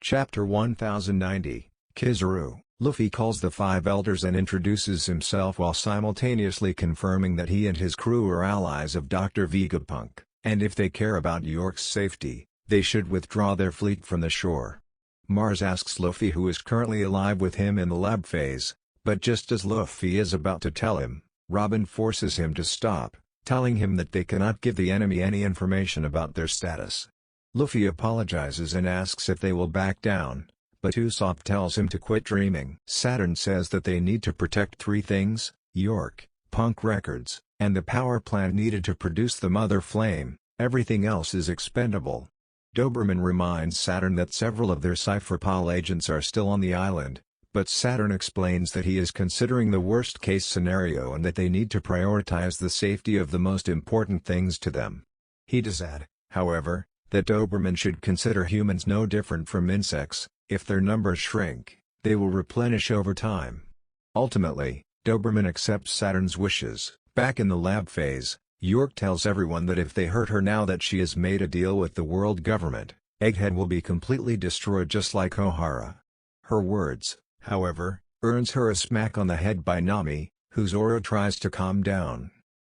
Chapter 1090, Kizaru. Luffy calls the five elders and introduces himself while simultaneously confirming that he and his crew are allies of Dr. Vegapunk, and if they care about York's safety, they should withdraw their fleet from the shore. Mars asks Luffy who is currently alive with him in the lab phase, but just as Luffy is about to tell him, Robin forces him to stop, telling him that they cannot give the enemy any information about their status. Luffy apologizes and asks if they will back down, but Usopp tells him to quit dreaming. Saturn says that they need to protect three things: York, Punk Records, and the power plant needed to produce the Mother Flame. Everything else is expendable. Doberman reminds Saturn that several of their Cypherpol agents are still on the island, but Saturn explains that he is considering the worst-case scenario and that they need to prioritize the safety of the most important things to them. He does add, however, that Doberman should consider humans no different from insects. If their numbers shrink, they will replenish over time. Ultimately, Doberman accepts Saturn's wishes. Back in the lab phase, York tells everyone that if they hurt her now that she has made a deal with the world government, Egghead will be completely destroyed just like Ohara. Her words, however, earns her a smack on the head by Nami, whose aura tries to calm down.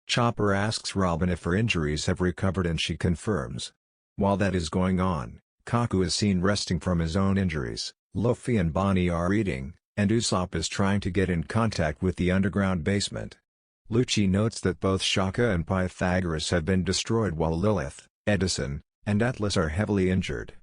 Chopper asks Robin if her injuries have recovered and she confirms. While that is going on, Kaku is seen resting from his own injuries, Luffy and Bonnie are eating, and Usopp is trying to get in contact with the underground basement. Lucci notes that both Shaka and Pythagoras have been destroyed while Lilith, Edison, and Atlas are heavily injured.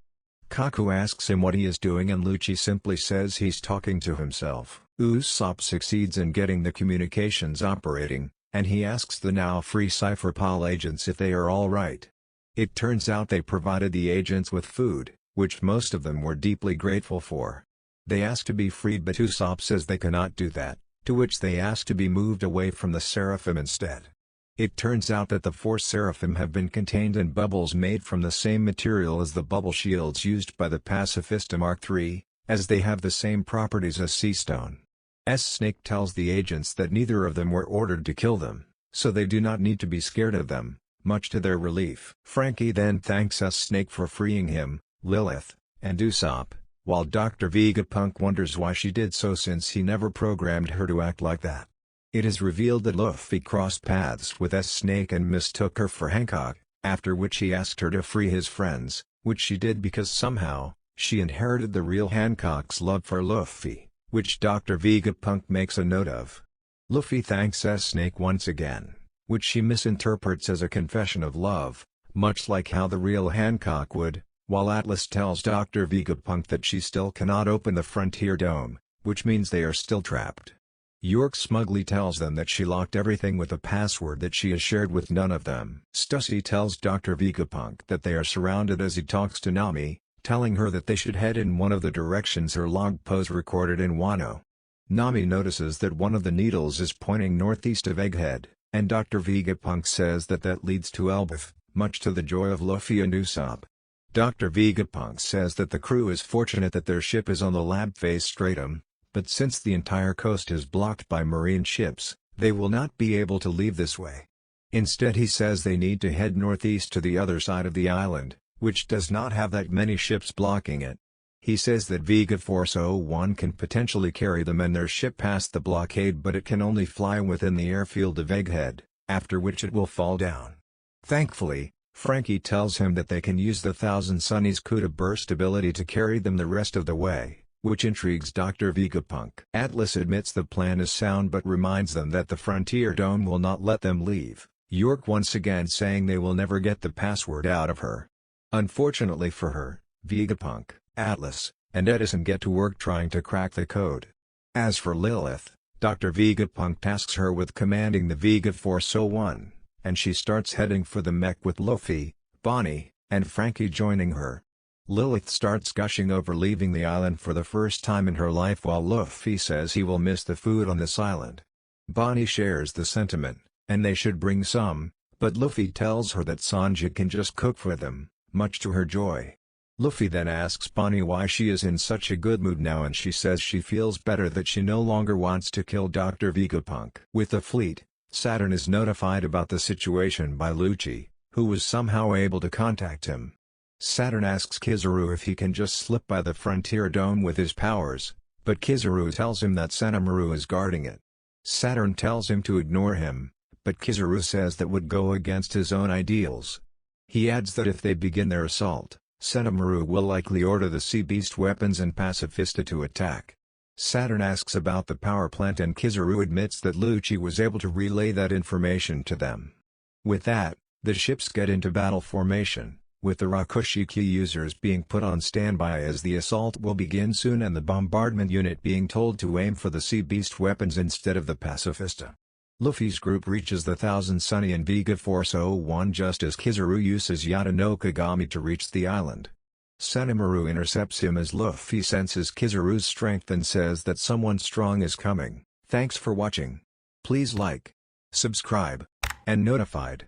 Kaku asks him what he is doing and Lucci simply says he's talking to himself. Usopp succeeds in getting the communications operating, and he asks the now free Cypherpol agents if they are all right. It turns out they provided the agents with food, which most of them were deeply grateful for. They ask to be freed but Usopp says they cannot do that, to which they ask to be moved away from the Seraphim instead. It turns out that the four Seraphim have been contained in bubbles made from the same material as the bubble shields used by the Pacifista Mark III, as they have the same properties as Sea Stone. Snake tells the agents that neither of them were ordered to kill them, so they do not need to be scared of them. Much to their relief. Frankie then thanks Snake for freeing him, Lilith, and Usopp, while Dr. Vegapunk wonders why she did so since he never programmed her to act like that. It is revealed that Luffy crossed paths with Snake and mistook her for Hancock, after which he asked her to free his friends, which she did because somehow, she inherited the real Hancock's love for Luffy, which Dr. Vegapunk makes a note of. Luffy thanks Snake once again, which she misinterprets as a confession of love, much like how the real Hancock would, while Atlas tells Dr. Vegapunk that she still cannot open the Frontier Dome, which means they are still trapped. York smugly tells them that she locked everything with a password that she has shared with none of them. Stussy tells Dr. Vegapunk that they are surrounded as he talks to Nami, telling her that they should head in one of the directions her log pose recorded in Wano. Nami notices that one of the needles is pointing northeast of Egghead, and Dr. Vegapunk says that leads to Elbaf, much to the joy of Luffy and Usopp. Dr. Vegapunk says that the crew is fortunate that their ship is on the lab phase stratum, but since the entire coast is blocked by marine ships, they will not be able to leave this way. Instead he says they need to head northeast to the other side of the island, which does not have that many ships blocking it. He says that Vega Force 01 can potentially carry them and their ship past the blockade but it can only fly within the airfield of Egghead, after which it will fall down. Thankfully, Frankie tells him that they can use the Thousand Sunny's Kuda burst ability to carry them the rest of the way, which intrigues Dr. Vegapunk. Atlas admits the plan is sound but reminds them that the Frontier Dome will not let them leave, York once again saying they will never get the password out of her. Unfortunately for her, Vegapunk, Atlas, and Edison get to work trying to crack the code. As for Lilith, Dr. Vegapunk tasks her with commanding the Vega Force 01, and she starts heading for the mech with Luffy, Bonnie, and Frankie joining her. Lilith starts gushing over leaving the island for the first time in her life while Luffy says he will miss the food on this island. Bonnie shares the sentiment, and they should bring some, but Luffy tells her that Sanji can just cook for them, much to her joy. Luffy then asks Bonnie why she is in such a good mood now and she says she feels better that she no longer wants to kill Dr. Vegapunk. With the fleet, Saturn is notified about the situation by Lucci, who was somehow able to contact him. Saturn asks Kizaru if he can just slip by the Frontier Dome with his powers, but Kizaru tells him that Senamaru is guarding it. Saturn tells him to ignore him, but Kizaru says that would go against his own ideals. He adds that if they begin their assault, Senamaru will likely order the Sea Beast weapons and Pacifista to attack. Saturn asks about the power plant and Kizaru admits that Lucci was able to relay that information to them. With that, the ships get into battle formation, with the Rakushiki users being put on standby as the assault will begin soon and the bombardment unit being told to aim for the Sea Beast weapons instead of the Pacifista. Luffy's group reaches the Thousand Sunny and Vega Force 01 just as Kizaru uses Yata no Kagami to reach the island. Senamaru intercepts him as Luffy senses Kizaru's strength and says that someone strong is coming. Thanks for watching. Please like, subscribe, and notified.